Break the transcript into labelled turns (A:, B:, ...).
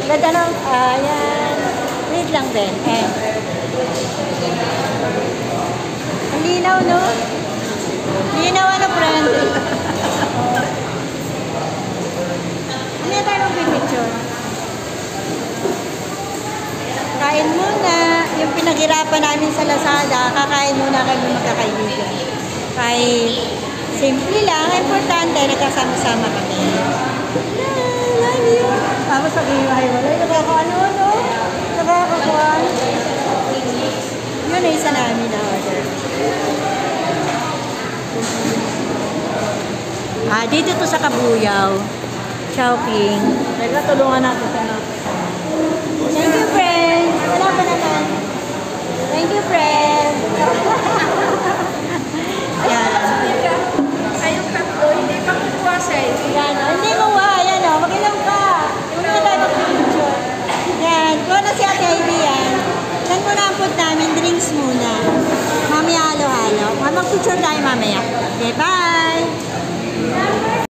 A: Ganda ng, ayan. Wait lang din. Ayan. Ang linaw, no? Linaw, ano, friend? Ano tayo mag-picture? Kain muna. Yung pinaghirapan namin sa Lazada, kakain muna kami magkakaibigan. Kahit simple lang, importante, nagkasama-sama kami. Love you. Tapos sabihin mo, ay wala, nakakaano, no? Nakakakuhan. Yun ay isa namin na order. Dito to sa Kabuyaw. Shopping. Teka, tulungan natin sa mga. Thank you, friend. Wala pa naman. Thank you, friend. Yan.
B: Kayong tatlo, hindi pa kukuha siya.
A: Yan. Hindi mo wa. Yan o. Mag-inom ka. Yung mga tayo mag-picture. Yan. Kuha na si Ate Ivy yan. Yan muna ang food namin. Drinks muna. Mamaya halo-halo. Mag-picture tayo mamaya. Okay, bye.